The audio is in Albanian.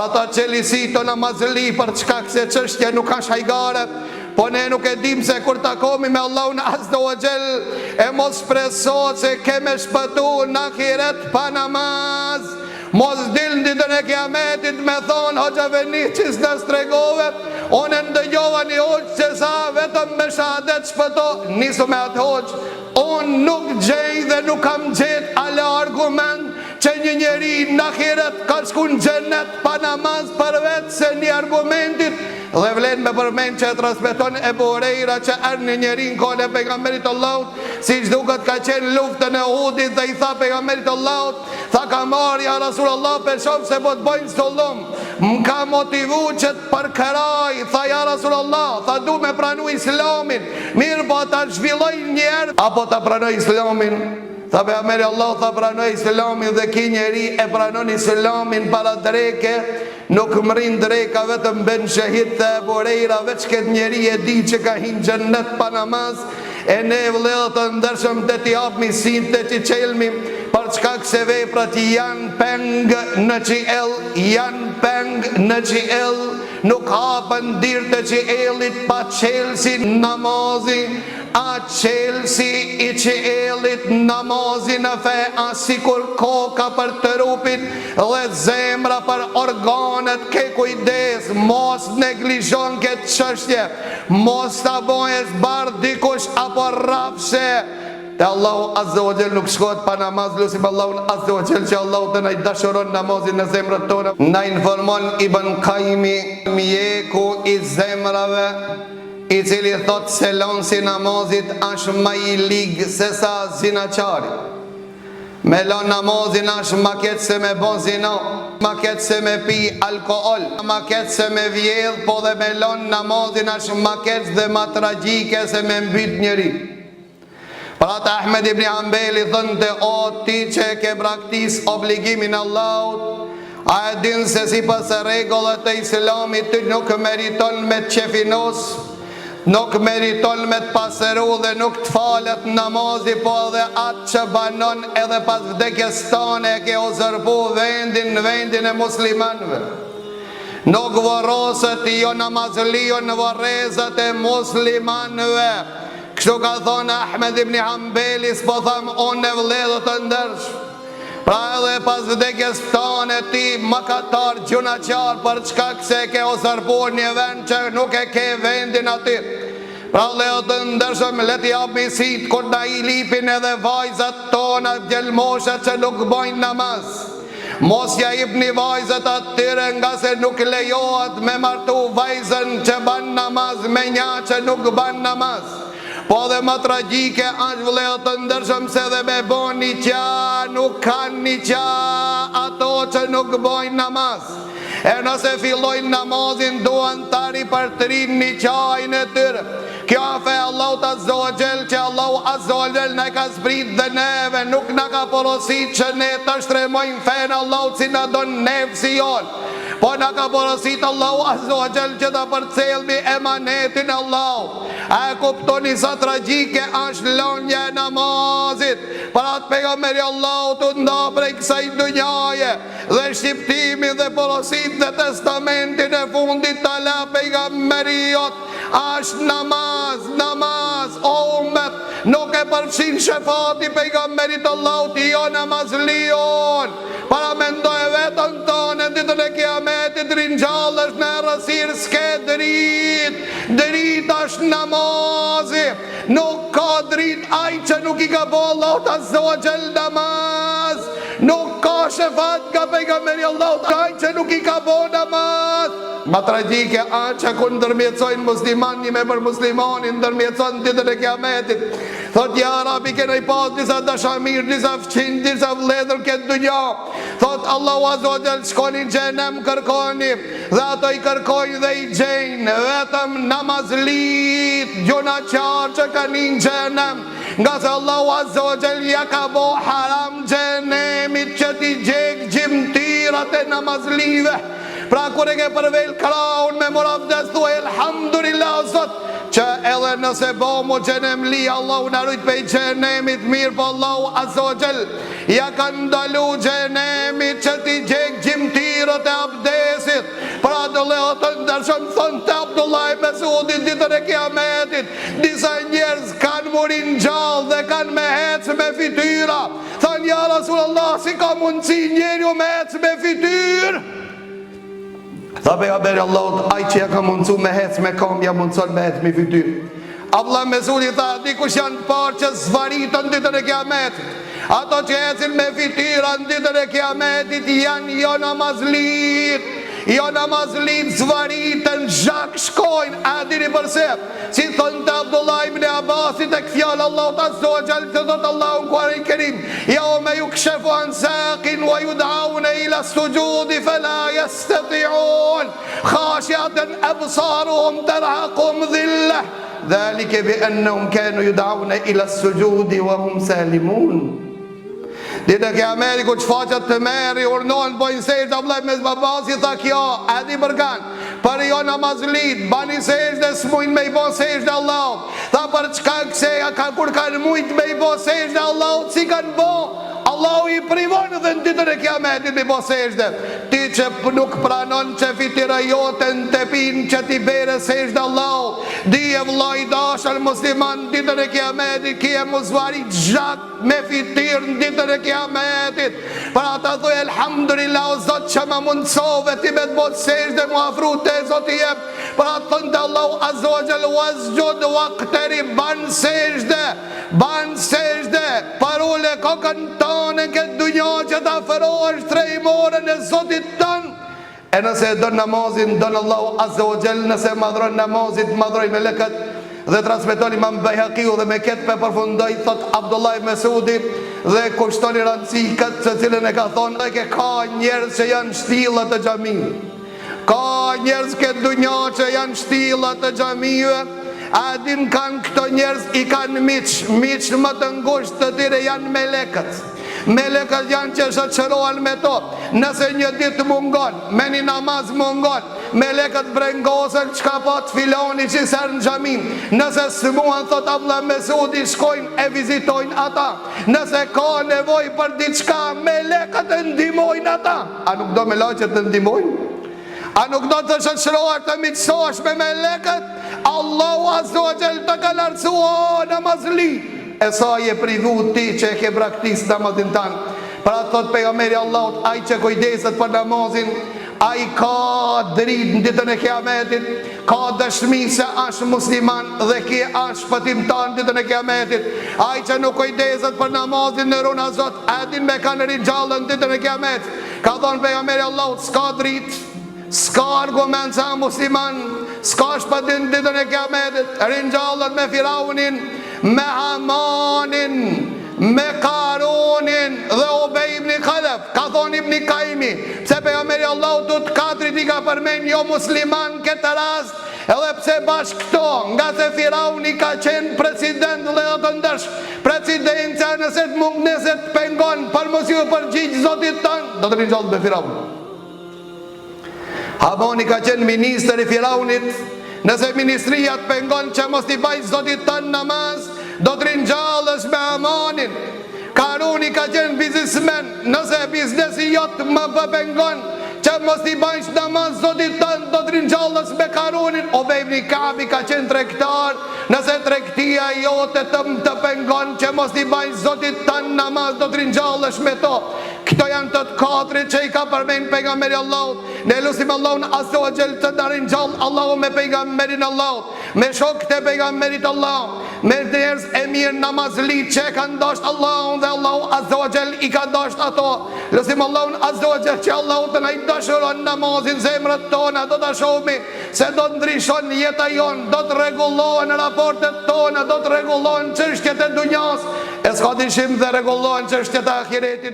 Pra ta qelisi të namazli për çka këse çështje nuk ka shajgare. Po ne nuk e dim se kur takomi me Allahun Azza wa Jall e mos preso se keme shpëtu në ahiret pa namaz. Mos dil në ditën e kiametit me thonë hoxha Venicis në stregove, unë ndëgjova një hoxh që sa vetëm me shahadet shpëto. Nisu me atë hoxh, unë nuk gjej dhe nuk kam gjet ala argument që një njeri në ahiret ka shku në xhenet pa namaz përveç se një argumentit. Dhe vlen me përmend që e transmeton Ebu Hurajra që erë një njeri në kohën e pejgamberit Allahut, si që duket ka qenë luftën e Uhudit dhe i tha pejgamberit Allahut, tha ka marrë ja Rasulullah për shumë se po të bojnë stollum, më ka motivu që të përkëraj, tha ja Rasulullah, tha du me pranu islamin, mirë po ta zhvilloj njerë, apo ta pranoj islamin. Tha pejgamberi Allah, tha pranoj islamin dhe ki njeri e pranon islamin para dreke, nuk mërin dreka vetëm ben shahid të Ebu Hurajra, veç këtë njeri e di që ka hinë xhennet pa namaz. E ne vëllezër të ndershëm të t'i japmi sin të t'i qelmi për çka këse veprat janë peng në qiell, janë peng në qiell, nuk hapën dirë të qiellit pa qelsi namazi. A qelsi i qiellit namazi në fe, a sikur koka për trupit dhe zemra për organet. Ke kujdes, mos neglizhon këtë çështje, mos ta bëhesh bardh dikush apo rrafshe. Te Allahu Azza wa Jall nuk shkohet pa namaz. Lusim Allahun Azza wa Jall që Allahu të na i dashuron namazin në zemrat tona. Na informon Ibn Qayyimi, mjeku i zemrave, i cili thot se lonsi namazit është më i ligë se sa zinaçari. Me lon namazin është më keq se me bon zina, më keq se me pi alkool, më keq se me vjedh, po dhe me lon namazin është më keq dhe më tragjike se me mbyt njëri. Pra të Ahmed ibn Hanbeli thënte, o ti që ke braktis obligimin Allahut, a e din se si pas rregullat e Islamit ty nuk meriton me qefinos, nuk meriton me të pasëru dhe nuk të falet namazi, po edhe atë që banon edhe pas vdekjes tane ke ozërpu vendin e muslimanve. Nuk vorosët jo namazlion në vorezat e muslimanve. Kështu ka thonë Ahmed ibn Hanbeli, s'po tham unë e vëllezër të ndërsh. Pra edhe pas vdekjes tane ti mëkatar gjunaqar për çka se ke ozërpuar një vend që nuk e ke vendin aty. Pra vëllezër të ndërshëm, le t'i japim sit kur na i lipin edhe vajzat tona djelmosha që nuk bojnë namaz. Mos ja jepni vajzat atyre nga se nuk lejohet me martu vajzën që ban namaz me një që nuk ban namaz. Po dhe më tragjike është vëllezër të ndërshëm se dhe me bon një qa, nuk kanë një qa ato që nuk bojnë namaz. E nëse fillojnë namazin duan tari për trin një qajnë e tyre. Kjo afe Allahu Azza wa Jall që Allahu Azza wa Jall ne ka zbrit dhe neve, nuk na ka porosit që ne të shtremojnë fenë Allahu si na don neve si jonë. Po na ka porosit Allahu Azza wa Jall që ta përcelmi emanetin Allahu. A e kuptoni sa tragjike është lonja e namazit? Për atë pejgamberi Allahu të nda prej kësaj dunjaje dhe shqiptimi dhe porosit dhe testamentin e fundit të la pejgamberi jot është namaz, o umet, nuk e përfshin shefati pejgamberit Allahu të jo namazlion. Para mendoj vetën tonë, në ditën e kiametit rinjallësh në rësir s'ke drit është namazi. Nuk ka drit aj që nuk i ka bo Allahu Azza wa Jall namaz. Nuk ka shefat ka pejgamberi Allahu aj që nuk i ka bo namaz. Ma tragjike a që ku ndërmjetsojnë muslimani me për muslimanin, ndërmjetsojnë ditën e kiametit. Thot ja Rabi kena i pas disa dashamir, disa fqin, disa vledër këtë dunja. Thot Allahu Azza wa Jall shkonin xhenem kërkoni, dhe ato i kërkojnë dhe i gjenë vetëm namazlit, gjunaqar që kanë në xhenem. Nga se Allahu Azza wa Jall ja ka bo haram xhenemit që ti gjek gjimtirat e namazlive. Pra kur e ke përvel kraun me moravdes thua elhamdulillah, Zot që edhe nëse bomu gjenem li, Allahu në rujt pe i gjenemit mirë, po Allahu Azza wa Jall ja ka ndalu gjenemit që ti gjek gjimtirët e abdesit. Pra do leho të ndërshëm thënë të Abdullah i Mesudit ditën e Kiametit, disa njerëz kanë murin gjallë dhe kanë me hecë me fityra. Thënë ja Rasulullah, si ka mundësi njeri me hecë me fityrë? Tha pejgamberi Allahut, ai që ja ka mundsu me hec me kam, ja mundson me hec me fytyr. Abdullah Mesudi tha, dikush janë të parë që zvaritën ditën e Kiametit. Ato që ecin me fytyra në ditën e Kiametit janë jo namazlit. Jo namazlit zvaritën, zhak shkojnë, a dini përse? Si thënë të Abdullah ibn Abbasit e këfjallë Allahut Azza wa Jall, të thotë Allahu në Kuarin Kerim, ja o me ju këshefu anë sakin, wa ju dhaune ila sujudi, fela jestetiun, khashjatën absaruhum tërhakum dhille, dhalike bi ennehum kanu ju dhaune ila sujudi, wa hum salimun. Ditë e Kiametit ku që faqat të meri urnohen bojnë sejtë, Abdullah ibn Abbasi tha kjo, edi bërgan, për jo namazlit, bani sejtë dhe s'mujnë me i bo sejtë dhe Allah. Tha për çka këseja, kur kanë mujtë me i bo sejtë dhe Allah, si kanë bo? Allahu i privonë dhe në ditën e Kiametit me bo sejtë. Ti që nuk pranon që fitira jote në tepin që ti bere sejtë dhe Allah, dije vllai dashur musliman, ditën e Kiametit kje mu zvarit zhak me fitir në ditën e Kiametit. Për ata thuj elhamdulillah o Zot që më mundsove ti me të botë sejtë mu afru te Zoti jem. Për ata thënë të Allahu Azza wa Jall wasjud waqtarib, ban sejtë, për ule kokën tonë në këtë dunja që ta afrohesh trejmorën e Zotit tënë. E nëse e donë namazin, donë Allahu Azza wa Jall, nëse madhron namazit, madhroj me lekët. Dhe transmetoni Imam Bayhaqiu dhe me këtë pe përfundoi, thot Abdullah ibn Mesudi, dhe kushtoni rëndësi këtë se cilën e ka thonë, dhe ke ka njerëz që janë shtillat të xhamive. Ka njerëz këtë dunja që janë shtillat të xhamive. A din kanë këto njerëz, i kanë miq më të ngushtë të tyre janë melekët. Melekët janë që shoqërohen me to. Nëse një ditë mungon, me një namaz mungon, melekët brengosen çka po të filoni që ser në xhamin. Nëse s'muan, thot Abdullah Mesudi, shkojnë e vizitojnë ata. Nëse ka nevojë për diçka, melekët e ndihmojnë ata. A nuk do me laqet të ndihmojnë? A nuk do të shoqërohesh të miqësohesh me melekët? Allahu Azza wa Jall të ka lartësua namazli. E sa je privu ti që e ke praktis namazin tanë. Pra thot pejgamberi Allahut, ai që kujdeset për namazin, ai ka dritë në ditën e Kiametit, ka dëshmi se është musliman dhe ki është shpëtimtar në ditën e Kiametit. Ai që nuk kujdeset për namazin në runa Zot, edin me kanë rinjallën në ditën e Kiametit. Ka thonë pejgamberi Allahut, s'ka dritë, s'ka argument sa musliman, s'ka shpëtim në ditën e Kiametit. Rinjallën me Firaunin, me Hamanin, me Karunin dhe Ubej ibn Khalaf. Ka thonë Ibn Kaimi, pse pejgamberi Allahut të katrit i ka përmend jo musliman këtë rast, edhe pse bashkë këto, nga se Firauni ka qenë president dhe të ndërsh presidenca, nëse të mund nëse të pengon për mos ju përgjigj Zotit tanë, do të rinjallë me Firaun. Hamani ka qenë minister i Firaunit, nëse ministria të pengon që mos t'i bajt Zotit tanë namaz, do të rinjallësh me Hamanin. Karuni ka qenë biznismen, nëse biznesi jotë më pëpengon që mos t'i bajt namaz Zotit tanë, do të rinjallësh me Karunin. Ubej ibn Kabi ka qenë tregtar, nëse tregtia jote të pengon që mos t'i bajt Zotit tanë namaz, do të rinjallësh me to. Këto janë të katrit që i ka përmend pejgamberi Allahut. Ne lutim Allahun Azza wa Jall të na rinjall Allahu me pejgamberin Allahut, me shokët e pejgamberit Allahut, me njerëz e mirë namazlit që kanë dashur Allahun dhe Allahu Azza wa Jall i ka dashur ato. Lutim Allahun Azza wa Jall që Allahu të na i dashuron namazin zemrat tona, do ta shohim se do të ndryshon jeta jon, do të rregullohen raportet tona, do të rregullohen çështjet e dunjas, e s'ka dyshim dhe rregullohen çështjet e ahiretit.